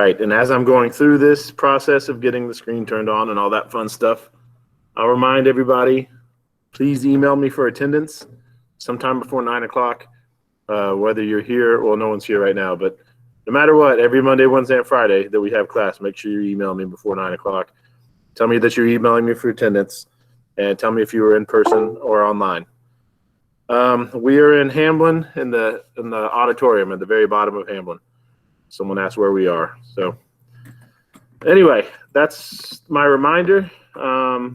right, and as I'm going through this process of getting the screen turned on and all that fun stuff, I'll remind everybody, please email me for attendance sometime before 9 o'clock, whether you're here. Well, no one's here right now, but no matter what, every Monday, Wednesday, and Friday that we have class, make sure you email me before 9 o'clock. Tell me that you're emailing me for attendance, and tell me if you were in person or online. We are in Hamblin in the auditorium at the very bottom of Hamblin. Someone asked where we are. So anyway, that's my reminder. I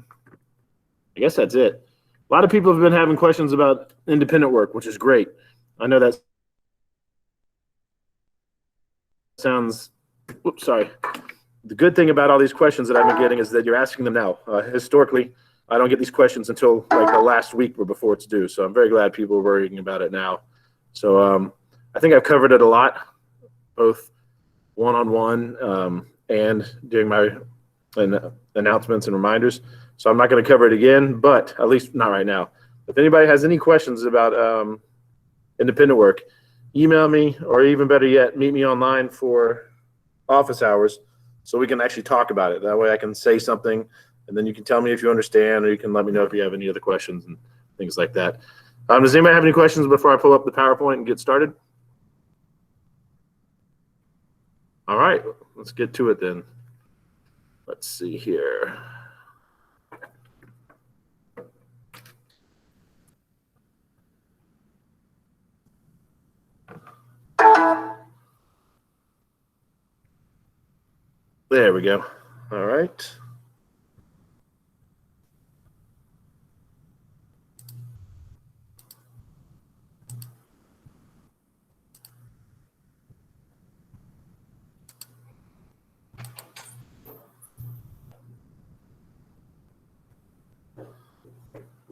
guess that's it. A lot of people have been having questions about independent work, which is great. I know that sounds, oops, sorry. The good thing about all these questions that I've been getting is that you're asking them now. Historically, I don't get these questions until like the last week or before it's due. So I'm very glad people are worrying about it now. So I think I've covered it a lot, both one-on-one and during my announcements and reminders. So I'm not going to cover it again, but at least not right now. If anybody has any questions about independent work, email me, or even better yet, meet me online for office hours so we can actually talk about it. That way I can say something, and then you can tell me if you understand, or you can let me know if you have any other questions and things like that. Does anybody have any questions before I pull up the PowerPoint and get started? All right, let's get to it then. Let's see here. There we go. All right.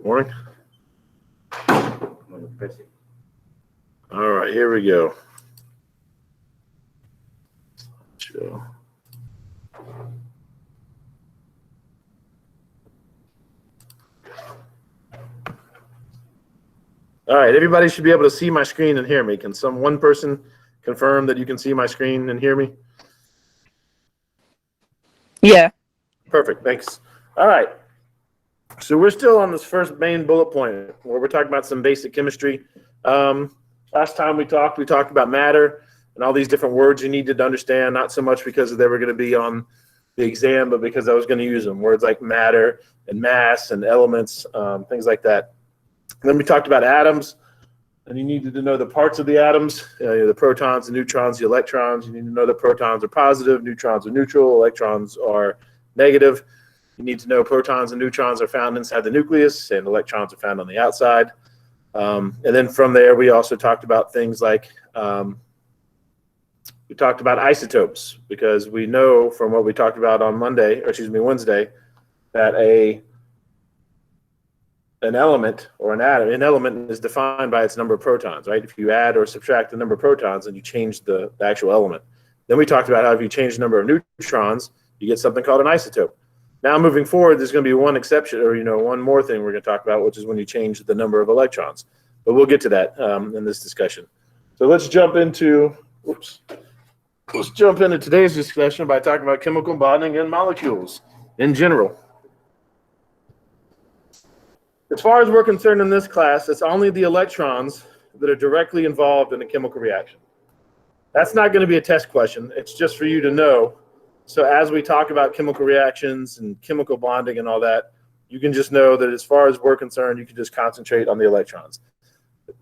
Morning. All right, here we go. Show. All right, everybody should be able to see my screen and hear me. Can one person confirm that you can see my screen and hear me? Yeah. Perfect, thanks. All right, so we're still on this first main bullet point where we're talking about some basic chemistry. Last time we talked about matter and all these different words you needed to understand, not so much because they were going to be on the exam, but because I was going to use them. Words like matter and mass and elements, things like that. And then we talked about atoms, and you needed to know the parts of the atoms, the protons, the neutrons, the electrons. You need to know that protons are positive, neutrons are neutral, electrons are negative. You need to know protons and neutrons are found inside the nucleus, and electrons are found on the outside. And then from there, we also talked about things like, we talked about isotopes, because we know from what we talked about on Wednesday, that an element or an atom, an element is defined by its number of protons, right? If you add or subtract the number of protons, and you change the actual element. Then we talked about how if you change the number of neutrons, you get something called an isotope. Now moving forward, there's going to be one exception, or one more thing we're going to talk about, which is when you change the number of electrons. But we'll get to that in this discussion. So let's jump into today's discussion by talking about chemical bonding and molecules in general. As far as we're concerned in this class, it's only the electrons that are directly involved in a chemical reaction. That's not going to be a test question. It's just for you to know. So as we talk about chemical reactions and chemical bonding and all that, you can just know that as far as we're concerned, you can just concentrate on the electrons.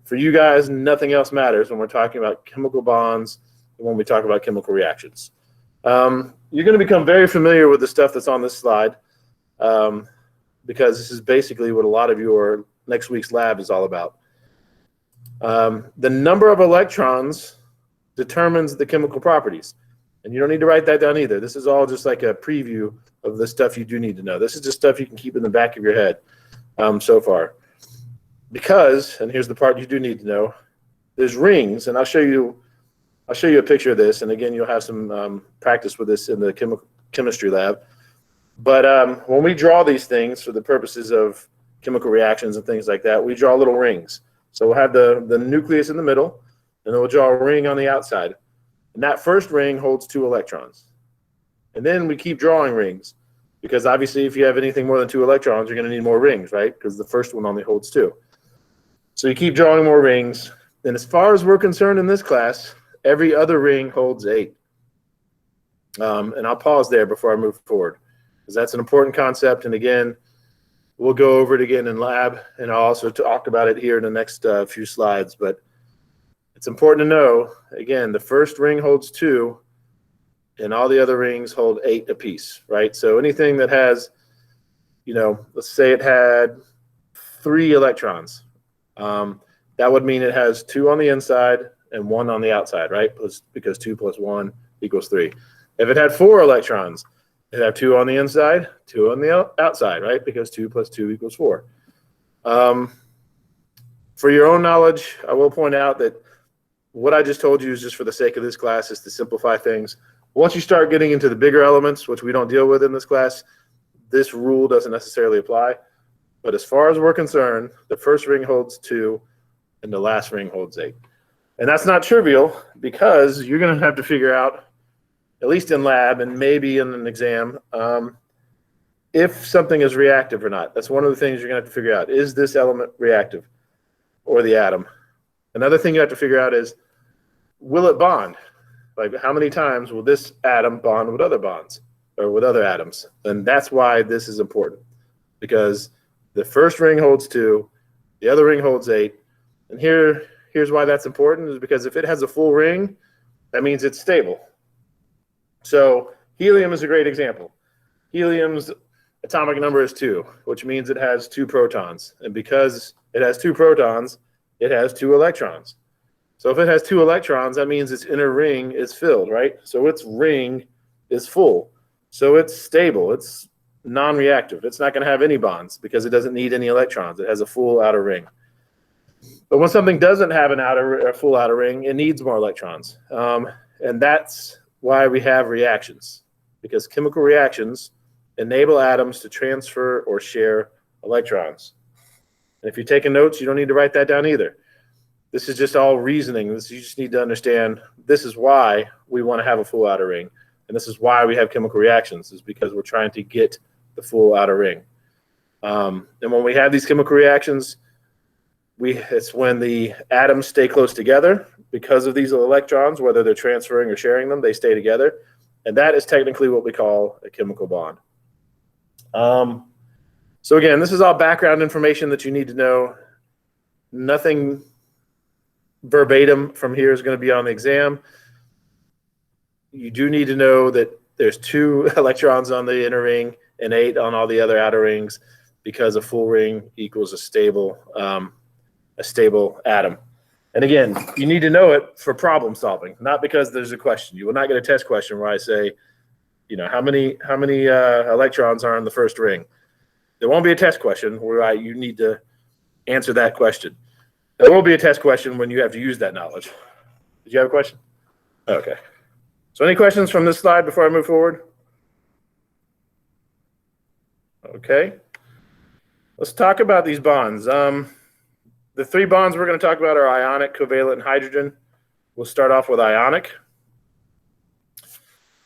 For you guys, nothing else matters when we're talking about chemical bonds and when we talk about chemical reactions. You're going to become very familiar with the stuff that's on this slide, because this is basically what a lot of your next week's lab is all about. The number of electrons determines the chemical properties. And you don't need to write that down either. This is all just like a preview of the stuff you do need to know. This is just stuff you can keep in the back of your head so far. Because, and here's the part you do need to know, there's rings, and I'll show you a picture of this, and again, you'll have some practice with this in the chemistry lab. But when we draw these things for the purposes of chemical reactions and things like that, we draw little rings. So we'll have the nucleus in the middle, and then we'll draw a ring on the outside. And that first ring holds 2 electrons. And then we keep drawing rings, because obviously if you have anything more than 2 electrons, you're going to need more rings, right? Because the first one only holds 2. So you keep drawing more rings. And as far as we're concerned in this class, every other ring holds 8. And I'll pause there before I move forward, because that's an important concept. And again, we'll go over it again in lab, and I'll also talk about it here in the next few slides. But it's important to know, again, the first ring holds 2, and all the other rings hold 8 apiece, right? So anything that has, let's say it had 3 electrons, that would mean it has 2 on the inside and 1 on the outside, right? Because 2 plus 1 equals 3. If it had 4 electrons, it'd have 2 on the inside, 2 on the outside, right? Because 2 plus 2 equals 4. For your own knowledge, I will point out that what I just told you is just for the sake of this class, is to simplify things. Once you start getting into the bigger elements, which we don't deal with in this class, this rule doesn't necessarily apply. But as far as we're concerned, the first ring holds 2 and the last ring holds 8. And that's not trivial, because you're going to have to figure out, at least in lab and maybe in an exam, if something is reactive or not. That's one of the things you're going to have to figure out. Is this element reactive, or the atom? Another thing you have to figure out is, will it bond? Like, how many times will this atom bond with other bonds or with other atoms? And that's why this is important, because the first ring holds 2, the other ring holds 8. And here's why that's important, is because if it has a full ring, that means it's stable. So helium is a great example. Helium's atomic number is 2, which means it has 2 protons. And because it has 2 protons, it has 2 electrons. So if it has 2 electrons, that means its inner ring is filled, right? So its ring is full. So it's stable. It's non-reactive. It's not going to have any bonds because it doesn't need any electrons. It has a full outer ring. But when something doesn't have a full outer ring, it needs more electrons. And that's why we have reactions, because chemical reactions enable atoms to transfer or share electrons. And if you're taking notes, you don't need to write that down either. This is just all reasoning. You just need to understand this is why we want to have a full outer ring. And this is why we have chemical reactions, is because we're trying to get the full outer ring. And when we have these chemical reactions, it's when the atoms stay close together because of these electrons, whether they're transferring or sharing them, they stay together. And that is technically what we call a chemical bond. So again, this is all background information that you need to know. Nothing verbatim from here is going to be on the exam. You do need to know that there's 2 electrons on the inner ring and 8 on all the other outer rings, because a full ring equals a stable atom. And again, you need to know it for problem solving, not because there's a question. You will not get a test question where I say, how many electrons are in the first ring. There won't be a test question where you need to answer that question. There will be a test question when you have to use that knowledge. Did you have a question? Okay. So any questions from this slide before I move forward? Okay. Let's talk about these bonds. The 3 bonds we're going to talk about are ionic, covalent, and hydrogen. We'll start off with ionic.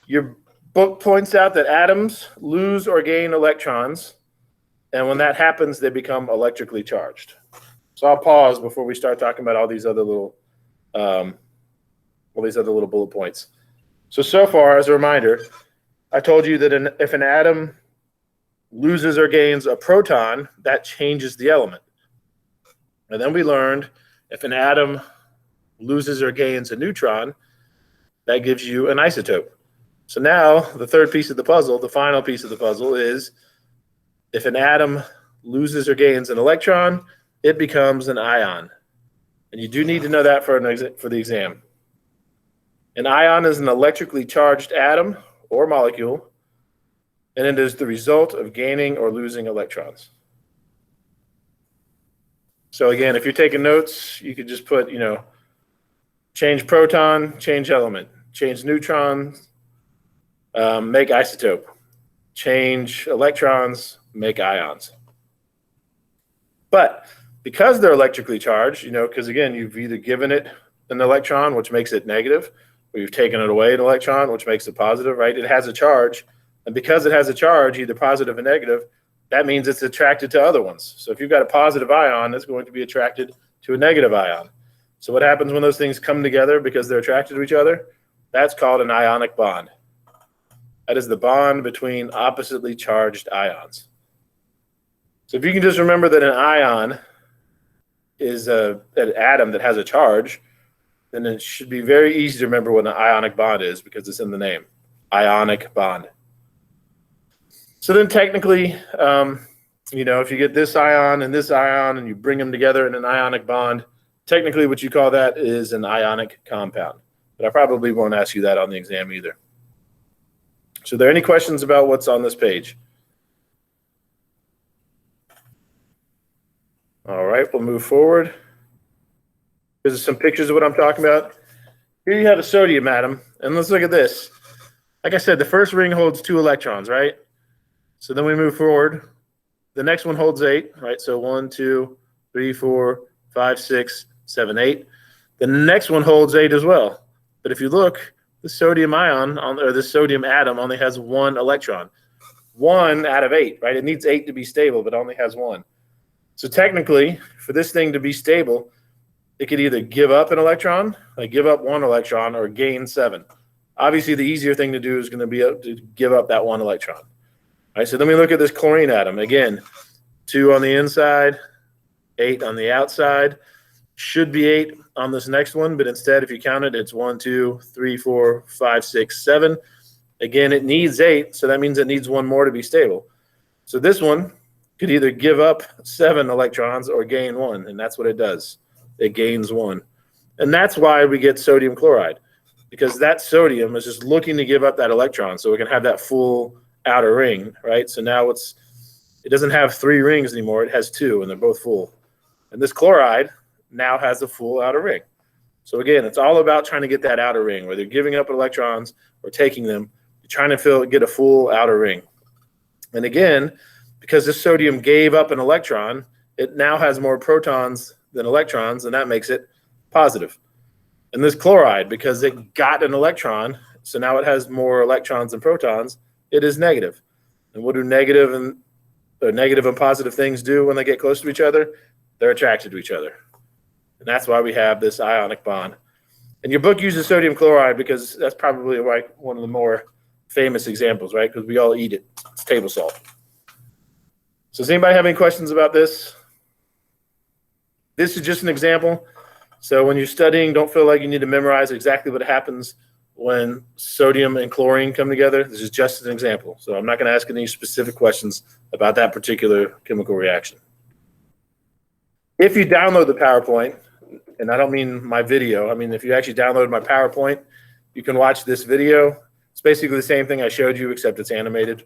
Your book points out that atoms lose or gain electrons, and when that happens, they become electrically charged. So I'll pause before we start talking about all these other little bullet points. So far, as a reminder, I told you that if an atom loses or gains a proton, that changes the element. And then we learned if an atom loses or gains a neutron, that gives you an isotope. So now the third piece of the puzzle, the final piece of the puzzle, is if an atom loses or gains an electron, it becomes an ion. And you do need to know that for the exam. An ion is an electrically charged atom or molecule, and it is the result of gaining or losing electrons. So again, if you're taking notes, you could just put, change proton, change element, change neutron, make isotope, change electrons, make ions. But because they're electrically charged, because again, you've either given it an electron, which makes it negative, We've taken it away an electron, which makes it positive, right? It has a charge. And because it has a charge, either positive or negative, that means it's attracted to other ones. So if you've got a positive ion, it's going to be attracted to a negative ion. So what happens when those things come together because they're attracted to each other? That's called an ionic bond. That is the bond between oppositely charged ions. So if you can just remember that an ion is an atom that has a charge, then it should be very easy to remember what an ionic bond is because it's in the name. Ionic bond. So then technically, if you get this ion and you bring them together in an ionic bond, technically what you call that is an ionic compound. But I probably won't ask you that on the exam either. So are there any questions about what's on this page? All right, we'll move forward. Here's some pictures of what I'm talking about. Here you have a sodium atom, and let's look at this. Like I said, the first ring holds 2 electrons, right? So then we move forward. The next one holds 8, right? So 1, 2, 3, 4, 5, 6, 7, 8. The next one holds 8 as well. But if you look, the sodium ion, or the sodium atom only has 1 electron. 1 out of 8, right? It needs 8 to be stable, but only has 1. So technically, for this thing to be stable, it could either give up an electron, like give up 1 electron, or gain 7. Obviously, the easier thing to do is going to be to give up that 1 electron. All right, so then we look at this chlorine atom. Again, 2 on the inside, 8 on the outside. Should be 8 on this next one, but instead, if you count it, it's 1, 2, 3, 4, 5, 6, 7. Again, it needs 8, so that means it needs 1 more to be stable. So this one could either give up 7 electrons or gain 1, and that's what it does. It gains 1. And that's why we get sodium chloride, because that sodium is just looking to give up that electron so we can have that full outer ring, right? So now it doesn't have 3 rings anymore. It has 2, and they're both full. And this chloride now has a full outer ring. So again, it's all about trying to get that outer ring, whether you're giving up electrons or taking them. You're trying to get a full outer ring. And again, because this sodium gave up an electron, it now has more protons than electrons, and that makes it positive. And this chloride, because it got an electron, so now it has more electrons than protons, it is negative. And what do negative and positive things do when they get close to each other? They're attracted to each other. And that's why we have this ionic bond. And your book uses sodium chloride because that's probably like one of the more famous examples, right? Because we all eat it. It's table salt. So does anybody have any questions about this? This is just an example. So when you're studying, don't feel like you need to memorize exactly what happens when sodium and chlorine come together. This is just an example. So I'm not going to ask any specific questions about that particular chemical reaction. If you download the PowerPoint, and I don't mean my video, I mean if you actually download my PowerPoint, you can watch this video. It's basically the same thing I showed you, except it's animated.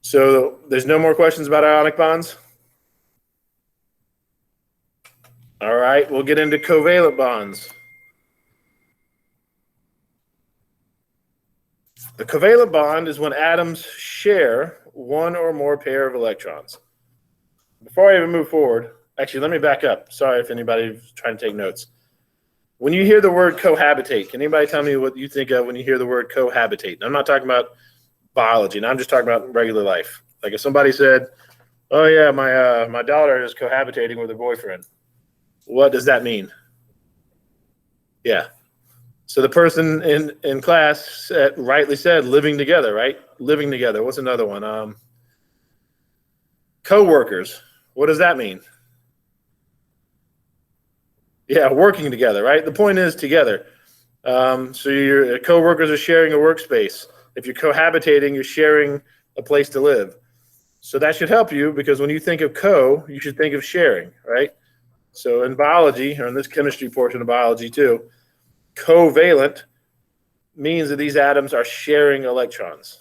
So there's no more questions about ionic bonds? All right, we'll get into covalent bonds. The covalent bond is when atoms share 1 or more pair of electrons. Before I even move forward, actually, let me back up. Sorry if anybody's trying to take notes. When you hear the word cohabitate, can anybody tell me what you think of when you hear the word cohabitate? And I'm not talking about biology, and I'm just talking about regular life. Like if somebody said, oh yeah, my daughter is cohabitating with her boyfriend. What does that mean? Yeah. So the person in class rightly said living together, right? Living together. What's another one? Co-workers. What does that mean? Yeah, working together, right? The point is together. So your co-workers are sharing a workspace. If you're cohabitating, you're sharing a place to live. So that should help you because when you think of co, you should think of sharing, right? So in biology, or in this chemistry portion of biology too, covalent means that these atoms are sharing electrons.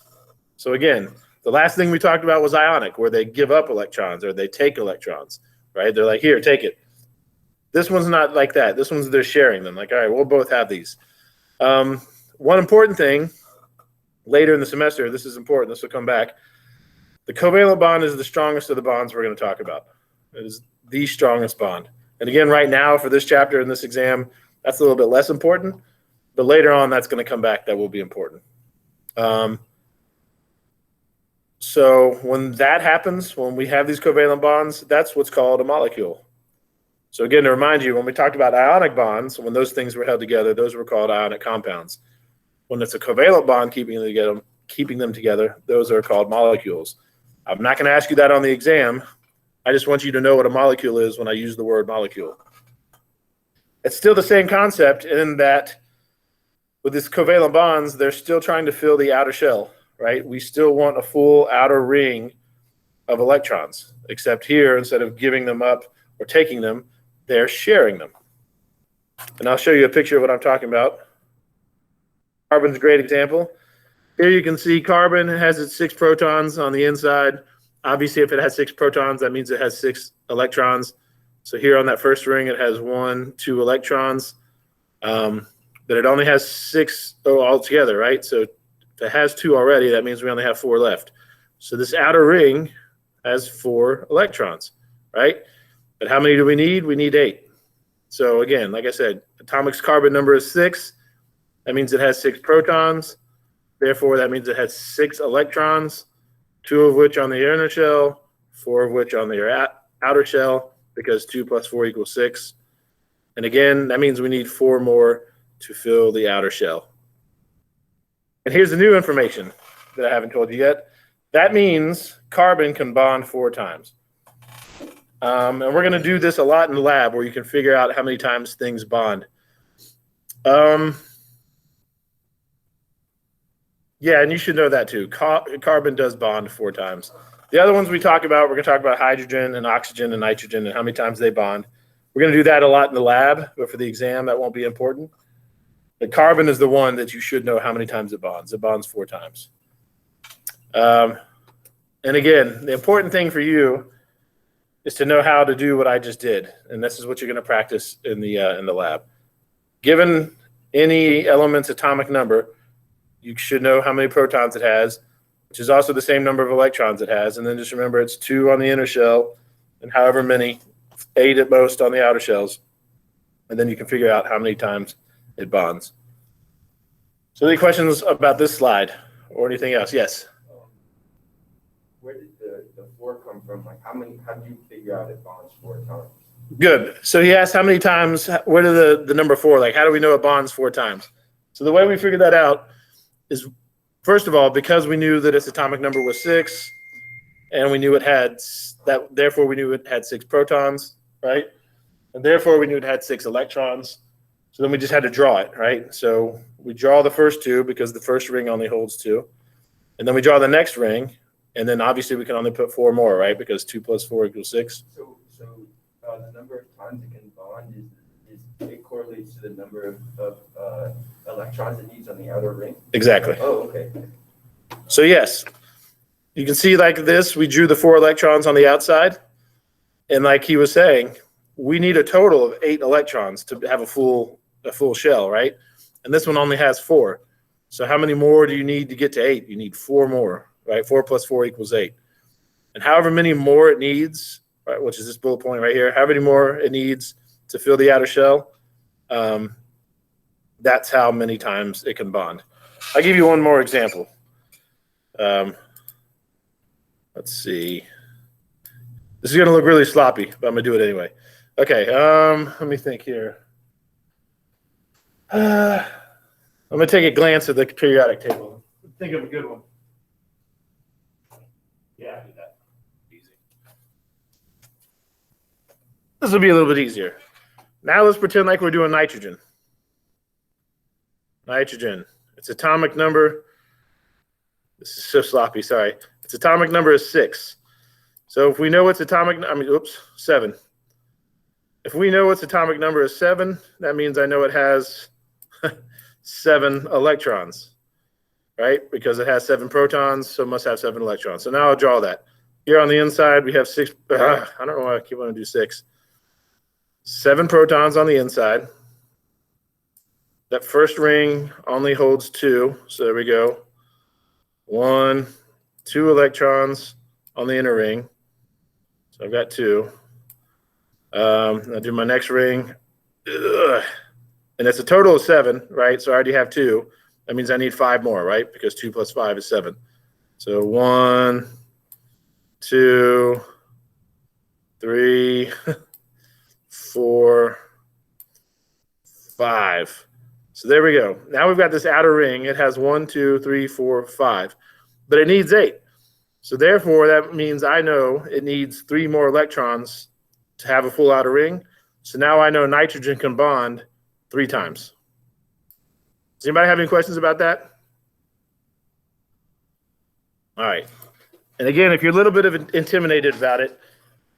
So again, the last thing we talked about was ionic, where they give up electrons or they take electrons, right? They're like, here, take it. This one's not like that. This one's they're sharing them. Like, all right, we'll both have these. One important thing later in the semester, this is important, this will come back. The covalent bond is the strongest of the bonds we're going to talk about. It is the strongest bond. And again, right now for this chapter in this exam, That's a little bit less important, but later on that's going to come back. That will be important. So when that happens, when we have these covalent bonds, that's what's called a molecule. So again, to remind you, when we talked about ionic bonds, when those things were held together, those were called ionic compounds. When it's a covalent bond keeping them together, those are called molecules. I'm not going to ask you that on the exam. I just want you to know what a molecule is when I use the word molecule. It's still the same concept in that with these covalent bonds, they're still trying to fill the outer shell, right? We still want a full outer ring of electrons, except here, instead of giving them up or taking them, they're sharing them. And I'll show you a picture of what I'm talking about. Carbon's a great example. Here you can see carbon has its 6 protons on the inside. Obviously, if it has 6 protons, that means it has 6 electrons. So here on that first ring, it has 1, 2 electrons. But it only has 6 altogether, right? So if it has 2 already, that means we only have 4 left. So this outer ring has 4 electrons, right? But how many do we need? We need 8. So again, like I said, atomic carbon number is 6. That means it has 6 protons. Therefore, that means it has 6 electrons, 2 of which on the inner shell, 4 of which on the outer shell, because 2 plus 4 equals 6. And again, that means we need 4 more to fill the outer shell. And here's the new information that I haven't told you yet. That means carbon can bond 4 times. And we're going to do this a lot in the lab where you can figure out how many times things bond. Yeah, and you should know that too. Carbon does bond 4 times. The other ones we talk about, we're going to talk about hydrogen and oxygen and nitrogen and how many times they bond. We're going to do that a lot in the lab, but for the exam, that won't be important. But carbon is the one that you should know how many times it bonds. It bonds 4 times. And again, the important thing for you is to know how to do what I just did. And this is what you're going to practice in the lab. Given any element's atomic number, you should know how many protons it has, which is also the same number of electrons it has. And then just remember it's 2 on the inner shell and however many, 8 at most on the outer shells. And then you can figure out how many times it bonds. So any questions about this slide or anything else? Yes? Where did the 4 come from? Like how do you figure out it bonds 4 times? Good. So he asked how many times, where did the number 4, like how do we know it bonds 4 times? So the way we figured that out is, first of all, because we knew that its atomic number was 6, and we knew it had that, therefore we knew it had 6 protons, right? And therefore we knew it had 6 electrons. So then we just had to draw it, right? So we draw the first 2 because the first ring only holds 2. And then we draw the next ring, and then obviously we can only put 4 more, right? Because 2 plus 4 equals 6. So the number of times it can bond it correlates to the number of electrons it needs on the outer ring? Exactly. Oh, okay. So yes, you can see like this, we drew the 4 electrons on the outside. And like he was saying, we need a total of 8 electrons to have a full shell, right? And this one only has 4. So how many more do you need to get to 8? You need 4 more, right? 4 plus 4 equals 8. And however many more it needs, right, which is this bullet point right here, however many more it needs to fill the outer shell, that's how many times it can bond. I'll give you one more example. Let's see. This is going to look really sloppy, but I'm going to do it anyway. Okay, let me think here. I'm going to take a glance at the periodic table. Think of a good one. Yeah, I did that. Easy. This will be a little bit easier. Now let's pretend like we're doing nitrogen. Nitrogen. Its atomic number, this is so sloppy, sorry. Its atomic number is 6. So if we know its atomic, 7. If we know its atomic number is 7, that means I know it has 7 electrons, right? Because it has 7 protons, so it must have 7 electrons. So now I'll draw that. Here on the inside, we have 6. I don't know why I keep wanting to do 6. 7 protons on the inside. That first ring only holds 2. So there we go. 1, 2 electrons on the inner ring. So I've got 2. I'll do my next ring. And it's a total of 7, right? So I already have 2. That means I need 5 more, right? Because 2 plus 5 is 7. So 1, 2, 3, 4, 5. So there we go. Now we've got this outer ring. It has 1, 2, 3, 4, 5, but it needs 8. So therefore, that means I know it needs 3 more electrons to have a full outer ring. So now I know nitrogen can bond 3 times. Does anybody have any questions about that? All right. And again, if you're a little bit intimidated about it,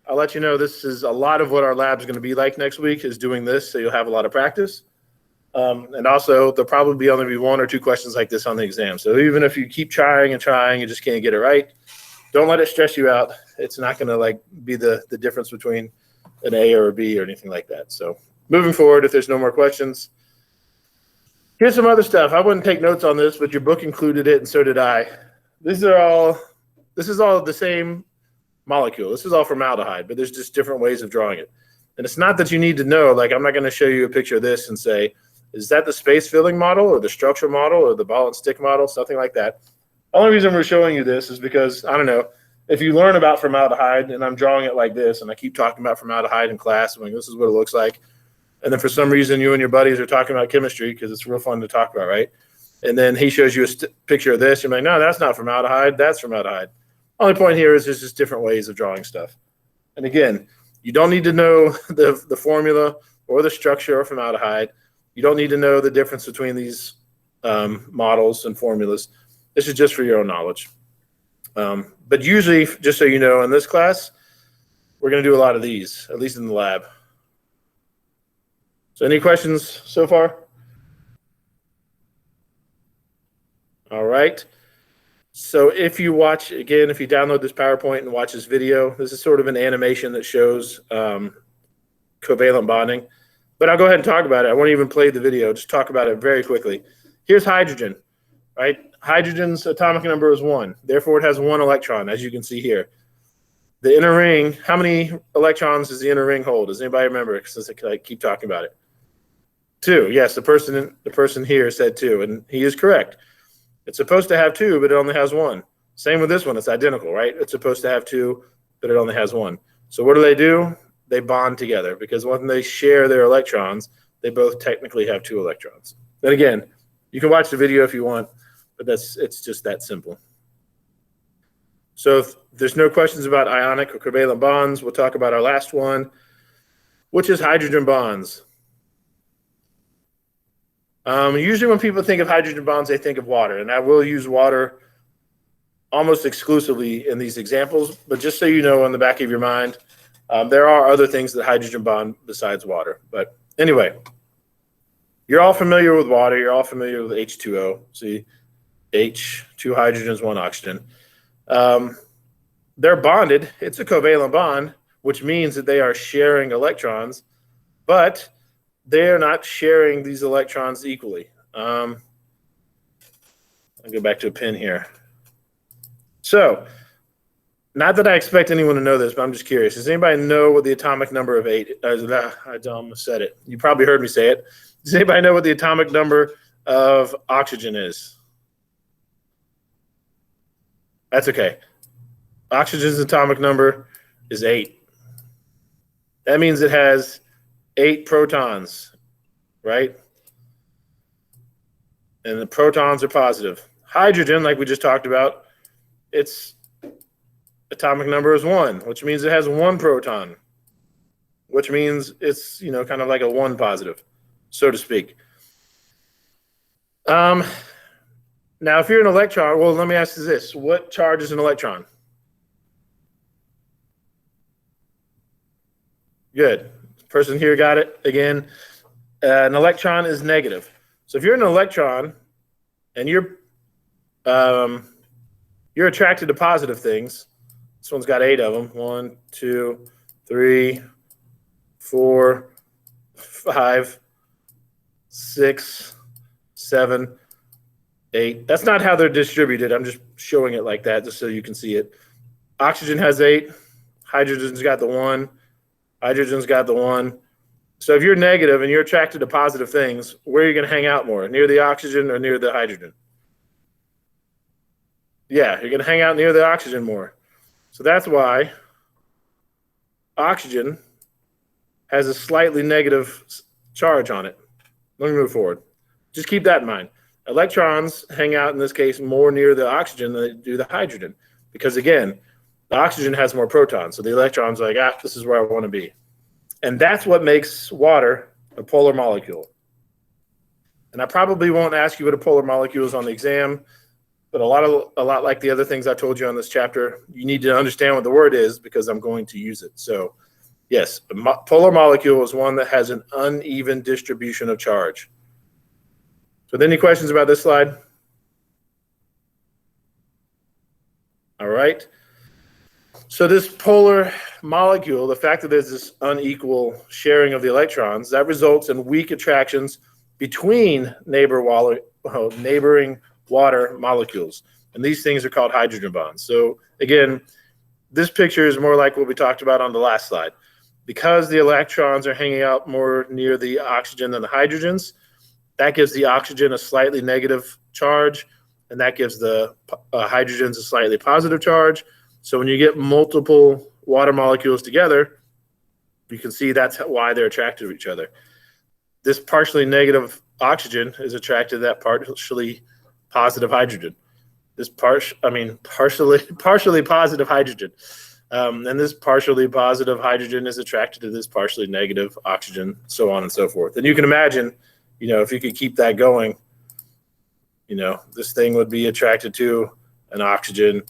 I'll let you know this is a lot of what our lab is going to be like next week is doing this, so you'll have a lot of practice. And also, there'll probably only be 1 or 2 questions like this on the exam. So even if you keep trying and trying, you just can't get it right, don't let it stress you out. It's not going to like be the difference between an A or a B or anything like that. So moving forward, if there's no more questions, here's some other stuff. I wouldn't take notes on this, but your book included it, and so did I. This is all the same molecule. This is all formaldehyde, but there's just different ways of drawing it. And it's not that you need to know, like I'm not going to show you a picture of this and say, is that the space filling model or the structure model or the ball and stick model, something like that. The only reason we're showing you this is because, I don't know, if you learn about formaldehyde and I'm drawing it like this and I keep talking about formaldehyde in class, I'm like, this is what it looks like. And then for some reason you and your buddies are talking about chemistry because it's real fun to talk about, right? And then he shows you a picture of this. You're like, no, that's not formaldehyde. That's formaldehyde. Only point here is there's just different ways of drawing stuff. And again, you don't need to know the formula or the structure of formaldehyde. You don't need to know the difference between these models and formulas. This is just for your own knowledge. But usually, just so you know, in this class, we're going to do a lot of these, at least in the lab. So any questions so far? All right. So if you watch, again, if you download this PowerPoint and watch this video, this is sort of an animation that shows covalent bonding. But I'll go ahead and talk about it. I won't even play the video. Just talk about it very quickly. Here's hydrogen, right? Hydrogen's atomic number is 1. Therefore, it has 1 electron, as you can see here. The inner ring, how many electrons does the inner ring hold? Does anybody remember? Since I keep talking about it. 2. Yes, the person here said 2, and he is correct. It's supposed to have 2, but it only has 1. Same with this one. It's identical, right? It's supposed to have 2, but it only has 1. So what do? They bond together because when they share their electrons, they both technically have 2 electrons. Then again, you can watch the video if you want, but it's just that simple. So if there's no questions about ionic or covalent bonds, we'll talk about our last one, which is hydrogen bonds. Usually when people think of hydrogen bonds, they think of water, and I will use water almost exclusively in these examples, but just so you know in the back of your mind, there are other things that hydrogen bond besides water. But anyway, you're all familiar with water. You're all familiar with H2O. See, H, 2 hydrogens, 1 oxygen. They're bonded. It's a covalent bond, which means that they are sharing electrons, but they're not sharing these electrons equally. I'll go back to a pen here. So, not that I expect anyone to know this, but I'm just curious. Does anybody know what the atomic number of 8? I almost said it. You probably heard me say it. Does anybody know what the atomic number of oxygen is? That's okay. Oxygen's atomic number is 8. That means it has 8 protons, right? And the protons are positive. Hydrogen, like we just talked about, its atomic number is 1, which means it has 1 proton, which means it's, kind of like a 1 positive, so to speak. Now, if you're an electron, well, let me ask you this. What charge is an electron? Good. Person here got it. Again, an electron is negative. So if you're an electron and you're attracted to positive things, this one's got 8 of them. 1, 2, 3, 4, 5, 6, 7, 8. That's not how they're distributed. I'm just showing it like that just so you can see it. Oxygen has 8. Hydrogen's got the 1. Hydrogen's got the 1. So if you're negative and you're attracted to positive things, where are you going to hang out more? Near the oxygen or near the hydrogen? Yeah, you're going to hang out near the oxygen more. So that's why oxygen has a slightly negative charge on it. Let me move forward. Just keep that in mind. Electrons hang out, in this case, more near the oxygen than they do the hydrogen. Because again, the oxygen has more protons. So the electron's like, this is where I want to be. And that's what makes water a polar molecule. And I probably won't ask you what a polar molecule is on the exam, but a lot like the other things I told you on this chapter, you need to understand what the word is because I'm going to use it. So yes, a polar molecule is one that has an uneven distribution of charge. So any questions about this slide? All right. So this polar molecule, the fact that there's this unequal sharing of the electrons, that results in weak attractions between neighboring water molecules. And these things are called hydrogen bonds. So again, this picture is more like what we talked about on the last slide. Because the electrons are hanging out more near the oxygen than the hydrogens, that gives the oxygen a slightly negative charge, and that gives the hydrogens a slightly positive charge. So when you get multiple water molecules together, you can see that's why they're attracted to each other. This partially negative oxygen is attracted to that partially positive hydrogen. This partially positive hydrogen. And this partially positive hydrogen is attracted to this partially negative oxygen, so on and so forth. And you can imagine, if you could keep that going, this thing would be attracted to an oxygen,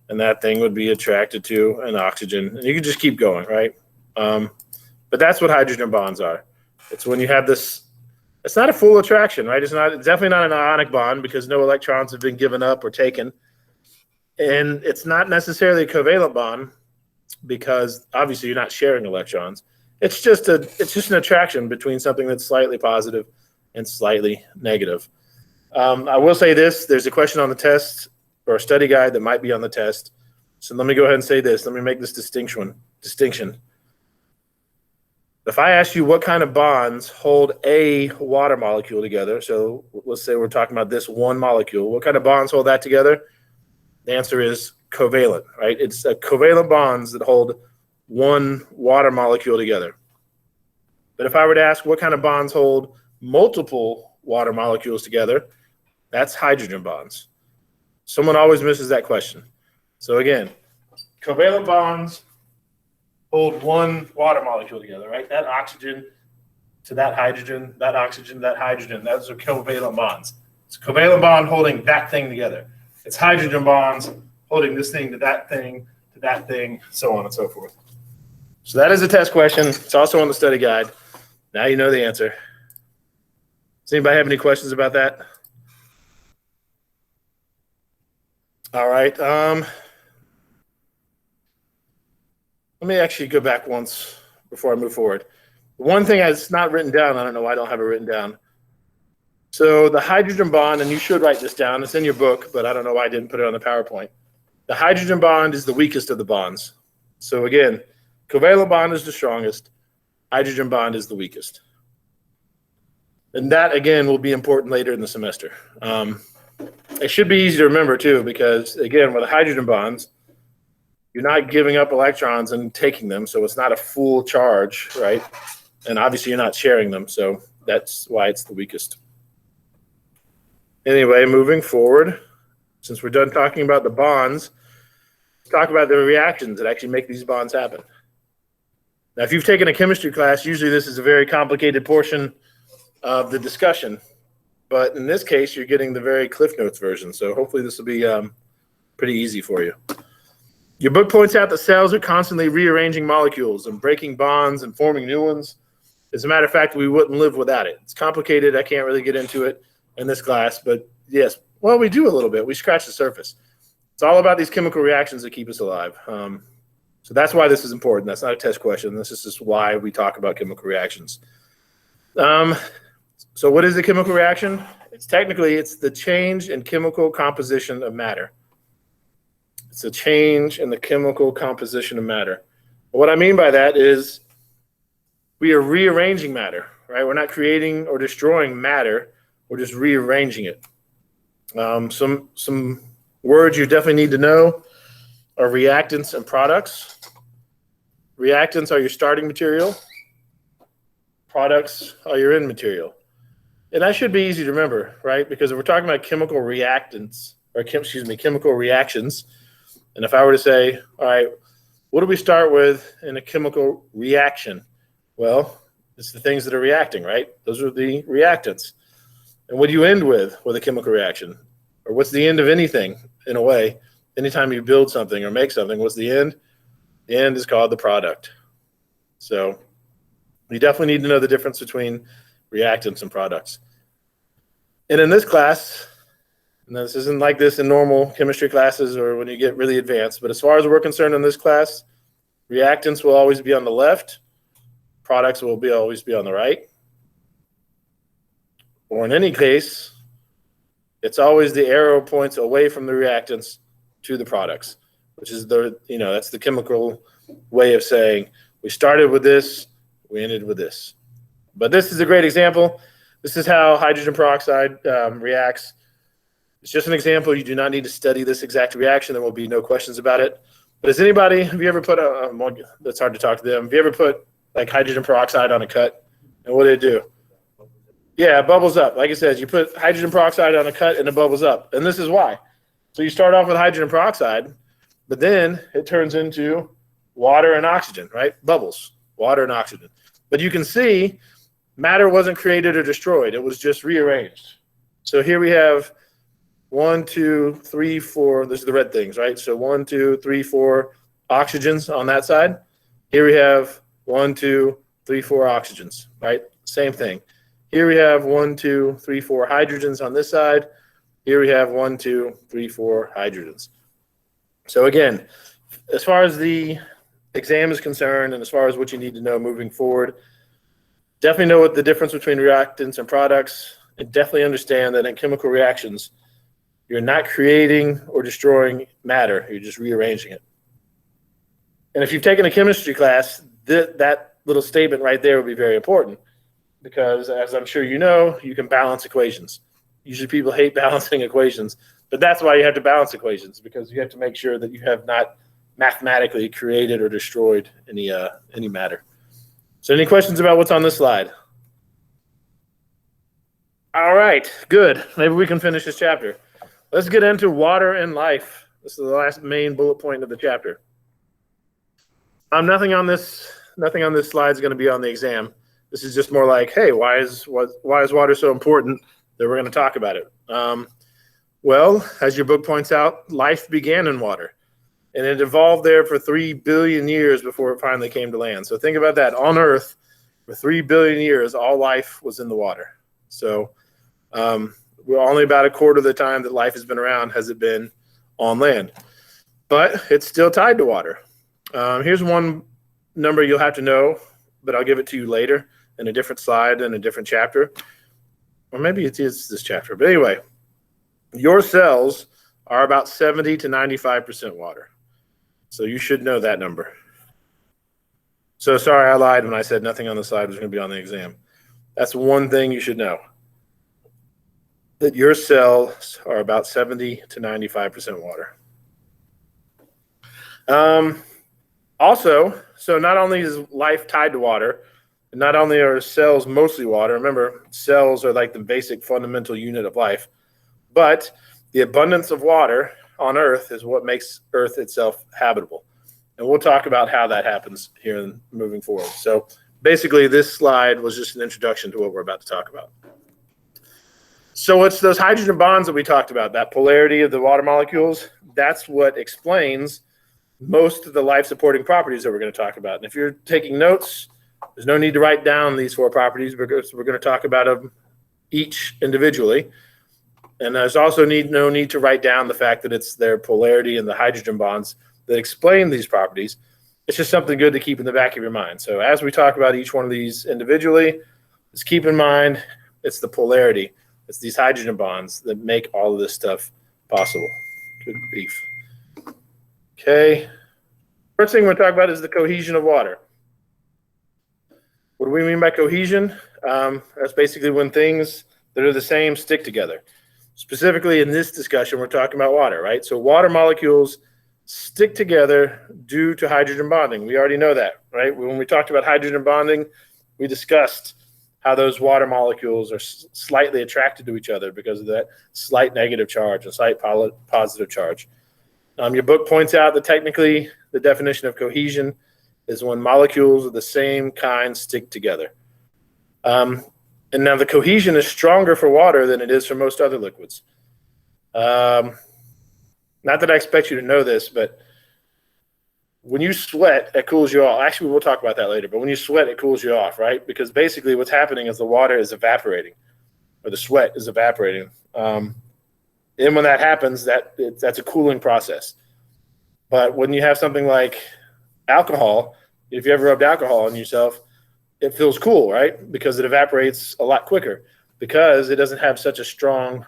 and that thing would be attracted to an oxygen. And you could just keep going, right? But that's what hydrogen bonds are. It's when you have this, it's not a full attraction, right? It's definitely not an ionic bond because no electrons have been given up or taken. And it's not necessarily a covalent bond because obviously you're not sharing electrons. It's just an attraction between something that's slightly positive and slightly negative. I will say this, there's a question on the test or a study guide that might be on the test. So let me go ahead and say this. Let me make this distinction. If I ask you what kind of bonds hold a water molecule together, so let's say we're talking about this one molecule, what kind of bonds hold that together? The answer is covalent, right? It's covalent bonds that hold one water molecule together. But if I were to ask what kind of bonds hold multiple water molecules together, that's hydrogen bonds. Someone always misses that question. So again, covalent bonds hold one water molecule together, right? That oxygen to that hydrogen, that oxygen to that hydrogen, those are covalent bonds. It's a covalent bond holding that thing together. It's hydrogen bonds holding this thing to that thing, so on and so forth. So that is a test question. It's also on the study guide. Now you know the answer. Does anybody have any questions about that? All right. Let me actually go back once before I move forward. One thing that's not written down, I don't know why I don't have it written down. So the hydrogen bond, and you should write this down, it's in your book, but I don't know why I didn't put it on the PowerPoint. The hydrogen bond is the weakest of the bonds. So again, covalent bond is the strongest, hydrogen bond is the weakest. And that, again, will be important later in the semester. It should be easy to remember, too, because, again, with the hydrogen bonds, you're not giving up electrons and taking them, so it's not a full charge, right? And obviously you're not sharing them, so that's why it's the weakest. Anyway, moving forward, since we're done talking about the bonds, let's talk about the reactions that actually make these bonds happen. Now, if you've taken a chemistry class, usually this is a very complicated portion of the discussion. But in this case, you're getting the very Cliff Notes version, so hopefully this will be pretty easy for you. Your book points out that cells are constantly rearranging molecules and breaking bonds and forming new ones. As a matter of fact, we wouldn't live without it. It's complicated. I can't really get into it in this class, but yes, well, we do a little bit. We scratch the surface. It's all about these chemical reactions that keep us alive. So that's why this is important. That's not a test question. This is just why we talk about chemical reactions. So what is a chemical reaction? It's the change in chemical composition of matter. It's a change in the chemical composition of matter. What I mean by that is we are rearranging matter, right? We're not creating or destroying matter. We're just rearranging it. Some words you definitely need to know are reactants and products. Reactants are your starting material. Products are your end material. And that should be easy to remember, right? Because if we're talking about chemical reactants, or chemical reactions, and if I were to say, all right, what do we start with in a chemical reaction? Well, it's the things that are reacting, right? Those are the reactants. And what do you end with a chemical reaction? Or what's the end of anything, in a way? Anytime you build something or make something, what's the end? The end is called the product. So you definitely need to know the difference between reactants and products. And in this class, and this isn't like this in normal chemistry classes or when you get really advanced, but as far as we're concerned in this class, reactants will always be on the left, products will always be on the right. Or in any case, it's always the arrow points away from the reactants to the products, which is that's the chemical way of saying we started with this, we ended with this. But this is a great example. This is how hydrogen peroxide reacts. It's just an example. You do not need to study this exact reaction. There will be no questions about it. But have you ever put that's hard to talk to them. Have you ever put like hydrogen peroxide on a cut? And what did it do? Yeah, it bubbles up. Like I said, you put hydrogen peroxide on a cut and it bubbles up. And this is why. So you start off with hydrogen peroxide, but then it turns into water and oxygen, right? Bubbles, water and oxygen. But you can see matter wasn't created or destroyed. It was just rearranged. So here we have 1, 2, 3, 4. This is the red things, right? So 1, 2, 3, 4 oxygens on that side. Here we have 1, 2, 3, 4 oxygens, right? Same thing. Here we have 1, 2, 3, 4 hydrogens on this side. Here we have 1, 2, 3, 4 hydrogens. So again, as far as the exam is concerned and as far as what you need to know moving forward, definitely know what the difference between reactants and products, and definitely understand that in chemical reactions, you're not creating or destroying matter. You're just rearranging it. And if you've taken a chemistry class, that little statement right there would be very important because, as I'm sure you know, you can balance equations. Usually people hate balancing equations, but that's why you have to balance equations, because you have to make sure that you have not mathematically created or destroyed any matter. So any questions about what's on this slide? All right, good. Maybe we can finish this chapter. Let's get into water and life. This is the last main bullet point of the chapter. Nothing on this slide is going to be on the exam. This is just more like, hey, why is water so important that we're going to talk about it? Well, as your book points out, life began in water, and it evolved there for 3 billion years before it finally came to land. So think about that. On Earth, for 3 billion years, all life was in the water. So we're only about a quarter of the time that life has been around has it been on land. But it's still tied to water. Here's one number you'll have to know, but I'll give it to you later in a different slide in a different chapter. Or maybe it is this chapter. But anyway, your cells are about 70 to 95% water. So you should know that number. So sorry, I lied when I said nothing on the slide was going to be on the exam. That's one thing you should know, that your cells are about 70 to 95% water. Also, so not only is life tied to water, and not only are cells mostly water, remember, cells are like the basic fundamental unit of life, but the abundance of water on Earth is what makes Earth itself habitable. And we'll talk about how that happens here moving forward. So basically, this slide was just an introduction to what we're about to talk about. So it's those hydrogen bonds that we talked about, that polarity of the water molecules. That's what explains most of the life-supporting properties that we're going to talk about. And if you're taking notes, there's no need to write down these 4 properties because we're going to talk about them each individually. And there's also no need to write down the fact that it's their polarity and the hydrogen bonds that explain these properties. It's just something good to keep in the back of your mind. So as we talk about each one of these individually, just keep in mind it's the polarity. It's these hydrogen bonds that make all of this stuff possible. Good grief. Okay. First thing we're going to talk about is the cohesion of water. What do we mean by cohesion? That's basically when things that are the same stick together. Specifically in this discussion, we're talking about water, right? So water molecules stick together due to hydrogen bonding. We already know that, right? When we talked about hydrogen bonding, we discussed how those water molecules are slightly attracted to each other because of that slight negative charge and slight positive charge. Your book points out that technically the definition of cohesion is when molecules of the same kind stick together. And now the cohesion is stronger for water than it is for most other liquids. Not that I expect you to know this, but when you sweat, it cools you off. Actually, we'll talk about that later, but when you sweat, it cools you off, right? Because basically what's happening is the water is evaporating, or the sweat is evaporating. And when that happens, that's a cooling process. But when you have something like alcohol, if you ever rubbed alcohol on yourself, it feels cool, right? Because it evaporates a lot quicker because it doesn't have such a strong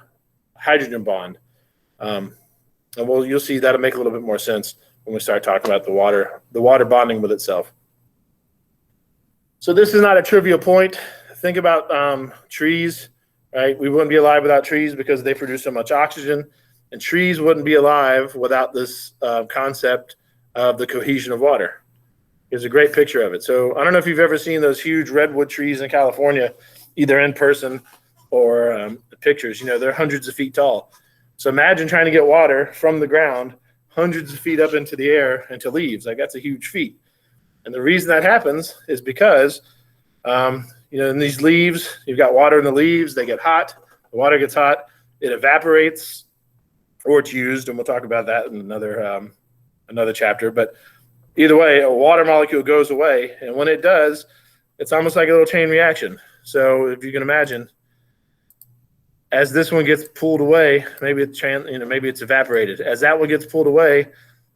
hydrogen bond. And you'll see that'll make a little bit more sense when we start talking about the water bonding with itself. So this is not a trivial point. Think about trees, right? We wouldn't be alive without trees because they produce so much oxygen, and trees wouldn't be alive without this concept of the cohesion of water. Here's a great picture of it. So I don't know if you've ever seen those huge redwood trees in California, either in person or pictures. You know, they're hundreds of feet tall. So imagine trying to get water from the ground hundreds of feet up into the air into leaves. Like, that's a huge feat. And the reason that happens is because, in these leaves, you've got water in the leaves. They get hot. The water gets hot. It evaporates, or it's used, and we'll talk about that in another chapter. But either way, a water molecule goes away, and when it does, it's almost like a little chain reaction. So if you can imagine, as this one gets pulled away, maybe it's evaporated. As that one gets pulled away,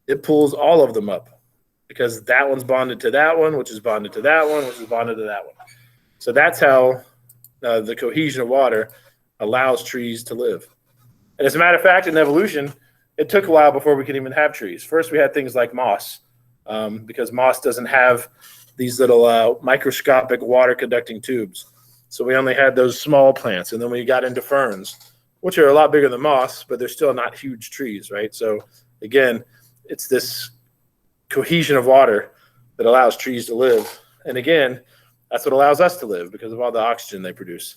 it pulls all of them up because that one's bonded to that one, which is bonded to that one, which is bonded to that one. So that's how the cohesion of water allows trees to live. And as a matter of fact, in evolution, it took a while before we could even have trees. First, we had things like moss, because moss doesn't have these little microscopic water conducting tubes. So we only had those small plants. And then we got into ferns, which are a lot bigger than moss, but they're still not huge trees, right? So again, it's this cohesion of water that allows trees to live. And again, that's what allows us to live because of all the oxygen they produce.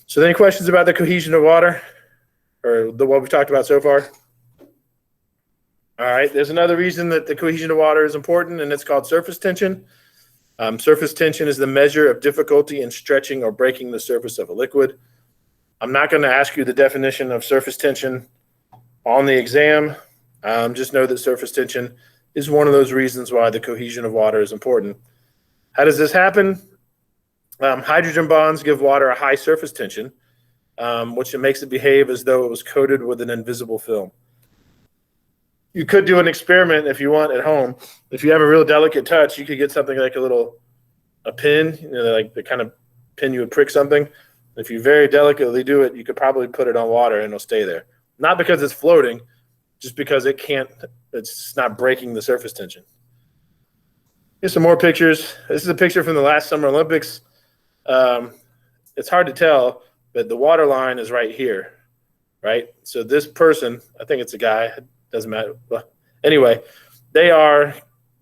So any questions about the cohesion of water or what we've talked about so far? All right, there's another reason that the cohesion of water is important, and it's called surface tension. Surface tension is the measure of difficulty in stretching or breaking the surface of a liquid. I'm not going to ask you the definition of surface tension on the exam. Just know that surface tension is one of those reasons why the cohesion of water is important. How does this happen? Hydrogen bonds give water a high surface tension, which makes it behave as though it was coated with an invisible film. You could do an experiment if you want at home. If you have a real delicate touch, you could get something like a pin, like the kind of pin you would prick something. If you very delicately do it, you could probably put it on water and it'll stay there. Not because it's floating, just because it's just not breaking the surface tension. Here's some more pictures. This is a picture from the last Summer Olympics. It's hard to tell, but the water line is right here, right? So this person, I think it's a guy, doesn't matter. But anyway, they are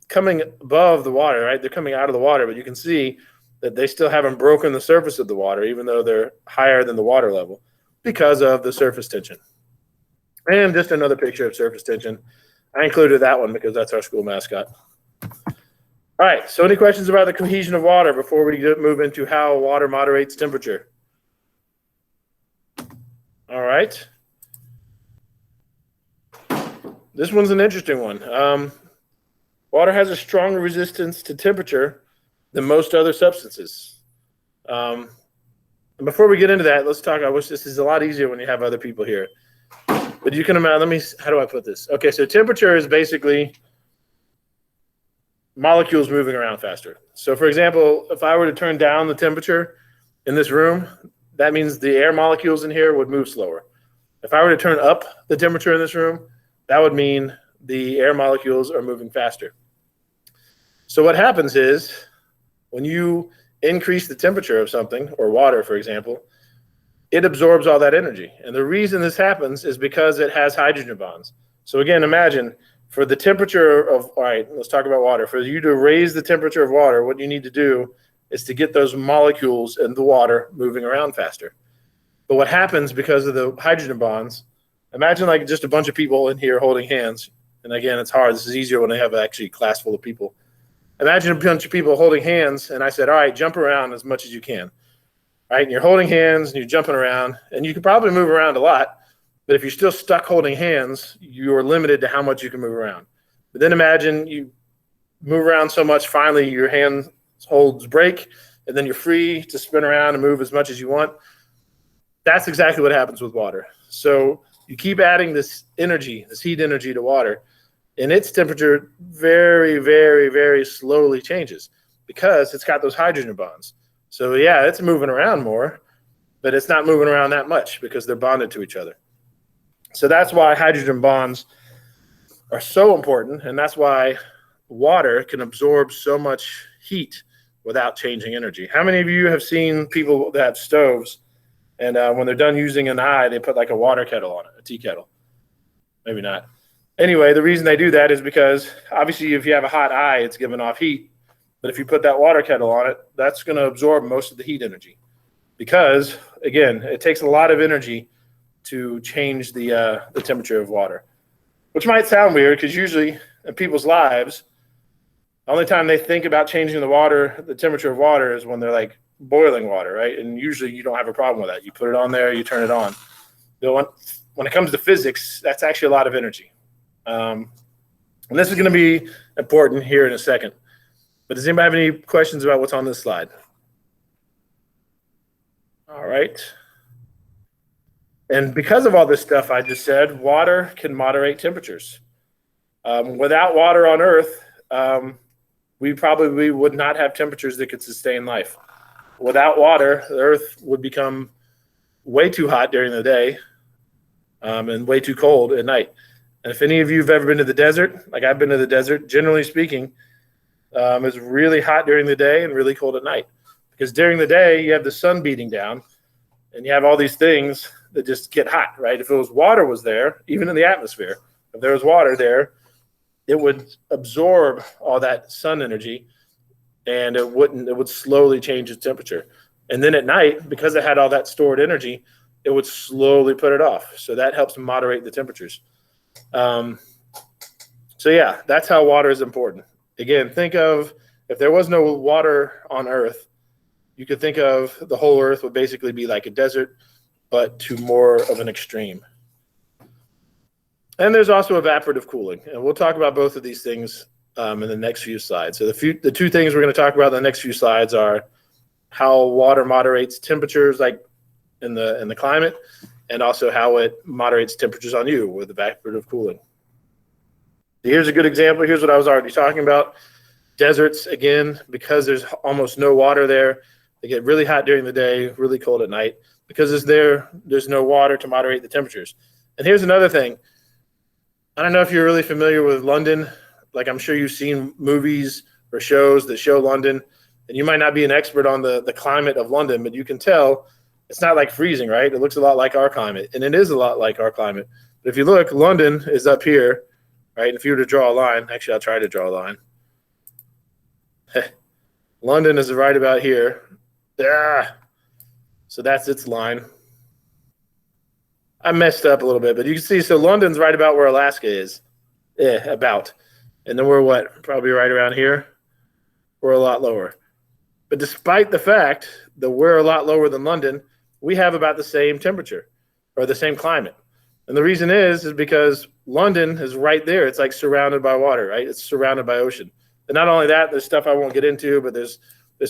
coming above the water, right? They're coming out of the water, but you can see that they still haven't broken the surface of the water, even though they're higher than the water level because of the surface tension. And just another picture of surface tension. I included that one because that's our school mascot. All right, so any questions about the cohesion of water before we move into how water moderates temperature? All right. This one's an interesting one. Water has a stronger resistance to temperature than most other substances. And before we get into that, let's talk. I wish this is a lot easier when you have other people here. But you can imagine, how do I put this? Okay, so temperature is basically molecules moving around faster. So for example, if I were to turn down the temperature in this room, that means the air molecules in here would move slower. If I were to turn up the temperature in this room, that would mean the air molecules are moving faster. So what happens is When you increase the temperature of something, or water, for example, it absorbs all that energy. And the reason this happens is because it has hydrogen bonds. So again, imagine for the temperature of, all right, let's talk about water. For you to raise the temperature of water, what you need to do is to get those molecules in the water moving around faster. But what happens because of the hydrogen bonds, imagine like just a bunch of people in here holding hands. And again, it's hard. This is easier when they have actually a class full of people. Imagine a bunch of people holding hands, and I said, all right, jump around as much as you can. Right? And you're holding hands and you're jumping around, and you can probably move around a lot, but if you're still stuck holding hands, you're limited to how much you can move around. But then imagine you move around so much, finally your hand holds break, and then you're free to spin around and move as much as you want. That's exactly what happens with water. So you keep adding this energy, this heat energy to water, and its temperature very, very, very slowly changes because it's got those hydrogen bonds. So yeah, it's moving around more, but it's not moving around that much because they're bonded to each other. So that's why hydrogen bonds are so important, and that's why water can absorb so much heat without changing energy. How many of you have seen people that have stoves, and when they're done using an eye, they put like a water kettle on it, a tea kettle? Maybe not. Anyway, the reason they do that is because obviously if you have a hot eye, it's giving off heat. But if you put that water kettle on it, that's going to absorb most of the heat energy because, again, it takes a lot of energy to change the temperature of water, which might sound weird because usually in people's lives, the only time they think about changing the temperature of water is when they're like boiling water, right? And usually you don't have a problem with that. You put it on there, you turn it on. But when it comes to physics, that's actually a lot of energy. And this is going to be important here in a second. But does anybody have any questions about what's on this slide? All right. And because of all this stuff I just said, water can moderate temperatures. Without water on Earth, we probably would not have temperatures that could sustain life. Without water, the Earth would become way too hot during the day and way too cold at night. And if any of you have ever been to the desert, like I've been to the desert, generally speaking, it's really hot during the day and really cold at night. Because during the day, you have the sun beating down, and you have all these things that just get hot, right? If water was there, even in the atmosphere, if there was water there, it would absorb all that sun energy, and it would slowly change its temperature. And then at night, because it had all that stored energy, it would slowly put it off. So that helps moderate the temperatures. So yeah, that's how water is important. Again, think of if there was no water on Earth, you could think of the whole Earth would basically be like a desert, but to more of an extreme. And there's also evaporative cooling, and we'll talk about both of these things in the next few slides. So the two things we're going to talk about in the next few slides are how water moderates temperatures, like in the climate, and also how it moderates temperatures on you with evaporative cooling. Here's a good example. Here's what I was already talking about. Deserts, again, because there's almost no water there, they get really hot during the day, really cold at night. Because there's no water to moderate the temperatures. And here's another thing. I don't know if you're really familiar with London. Like I'm sure you've seen movies or shows that show London. And you might not be an expert on the climate of London, but you can tell it's not like freezing, right? It looks a lot like our climate. And it is a lot like our climate. But if you look, London is up here. Right, if you were to draw a line, actually, I'll try to draw a line. London is right about here. So that's its line. I messed up a little bit, but you can see, so London's right about where Alaska is. About. And then we're what? Probably right around here. We're a lot lower. But despite the fact that we're a lot lower than London, we have about the same temperature or the same climate. And the reason is because London is right there. It's like surrounded by water, right? It's surrounded by ocean. And not only that, there's stuff I won't get into, but there's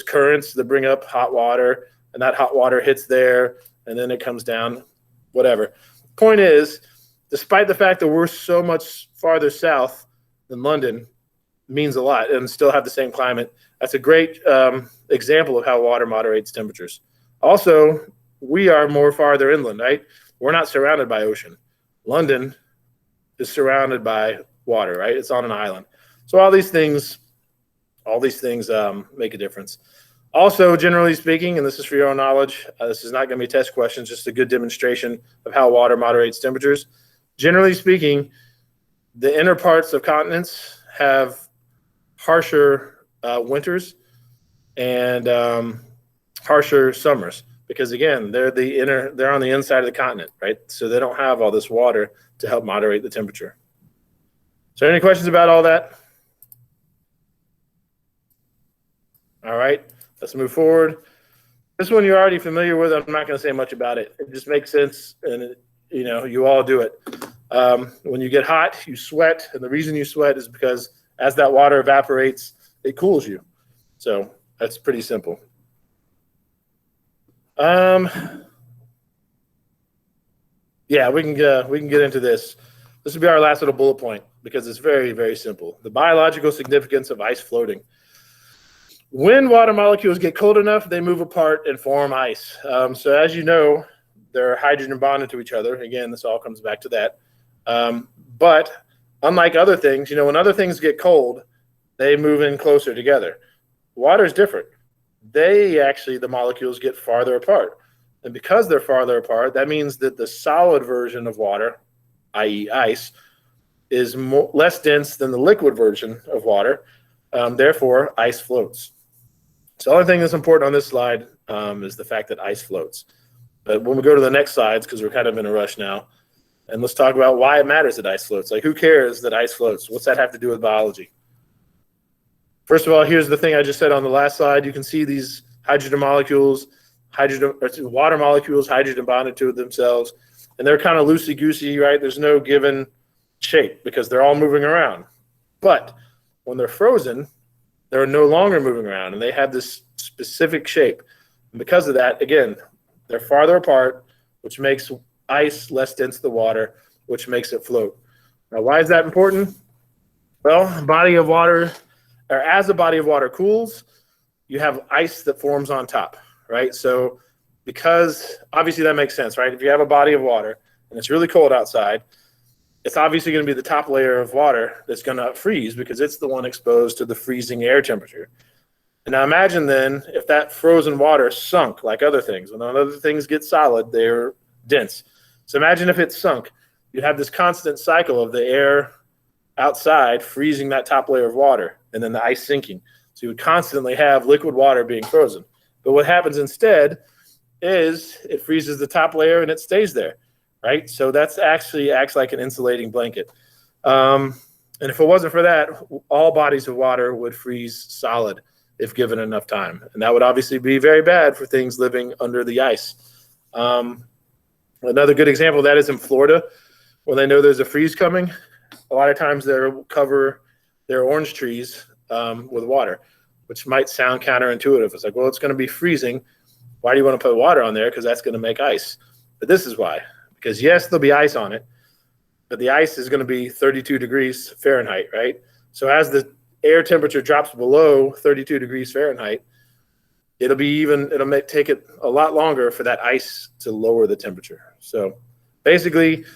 currents that bring up hot water, and that hot water hits there, and then it comes down, whatever. Point is, despite the fact that we're so much farther south than London, means a lot and still have the same climate. That's a great example of how water moderates temperatures. Also, we are more farther inland, right? We're not surrounded by ocean. London is surrounded by water, right? It's on an island. So all these things All these things make a difference. Also, generally speaking, and this is for your own knowledge, this is not going to be test questions, just a good demonstration of how water moderates temperatures. Generally speaking, the inner parts of continents have harsher winters and harsher summers because, again, they're on the inside of the continent, right? So they don't have all this water to help moderate the temperature. So any questions about all that? All right, let's move forward. This one you're already familiar with. I'm not going to say much about it. It just makes sense, and you all do it. When you get hot, you sweat, and the reason you sweat is because as that water evaporates, it cools you. So that's pretty simple. Yeah, we can get into this. This will be our last little bullet point because it's very, very simple. The biological significance of ice floating. When water molecules get cold enough, they move apart and form ice. So as you know, they're hydrogen bonded to each other. Again, this all comes back to that. But unlike other things, when other things get cold, they move in closer together. Water is different. The molecules get farther apart. And because they're farther apart, that means that the solid version of water, i.e. ice, is less dense than the liquid version of water. Therefore, ice floats. So the only thing that's important on this slide is the fact that ice floats. But when we go to the next slides, because we're kind of in a rush now, and let's talk about why it matters that ice floats. Like, who cares that ice floats? What's that have to do with biology? First of all, here's the thing I just said on the last slide. You can see these hydrogen molecules, water molecules, hydrogen bonded to themselves, and they're kind of loosey-goosey, right? There's no given shape because they're all moving around. But when they're frozen, they're no longer moving around, and they have this specific shape. And because of that, again, they're farther apart, which makes ice less dense than water, which makes it float. Now, why is that important? Well, as a body of water cools, you have ice that forms on top, right? So because obviously that makes sense, right? If you have a body of water and it's really cold outside, it's obviously going to be the top layer of water that's going to freeze because it's the one exposed to the freezing air temperature. And now imagine then if that frozen water sunk like other things. When other things get solid, they're dense. So imagine if it sunk. You'd have this constant cycle of the air outside freezing that top layer of water and then the ice sinking. So you would constantly have liquid water being frozen. But what happens instead is it freezes the top layer and it stays there. Right? So that's actually acts like an insulating blanket. And if it wasn't for that, all bodies of water would freeze solid if given enough time. And that would obviously be very bad for things living under the ice. Another good example of that is in Florida. When they know there's a freeze coming, a lot of times they'll cover their orange trees with water, which might sound counterintuitive. It's like, well, it's going to be freezing. Why do you want to put water on there? Because that's going to make ice. But this is why. Because yes, there'll be ice on it, but the ice is going to be 32 degrees Fahrenheit, right? So as the air temperature drops below 32 degrees Fahrenheit, it'll take it a lot longer for that ice to lower the temperature. So basically,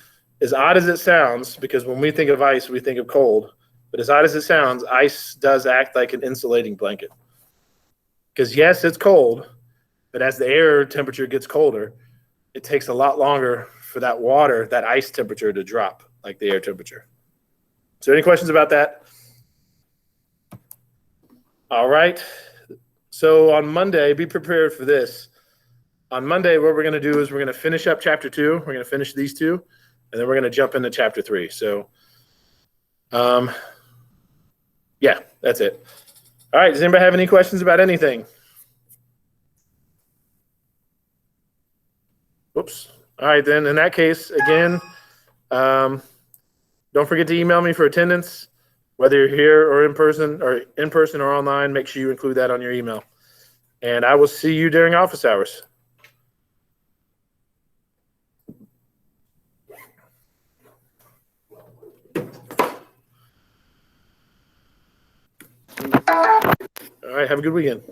as odd as it sounds, because when we think of ice, we think of cold, but as odd as it sounds, ice does act like an insulating blanket. Because yes, it's cold, but as the air temperature gets colder, it takes a lot longer for that ice temperature to drop like the air temperature. So any questions about that? All right. So on Monday, be prepared for this. On Monday, what we're going to do is we're going to finish up chapter 2. We're going to finish these two, and then we're going to jump into chapter 3. So, yeah, that's it. All right. Does anybody have any questions about anything? Whoops. All right, then. In that case, again, don't forget to email me for attendance, whether you're here or in person or online. Make sure you include that on your email. And I will see you during office hours. All right, have a good weekend.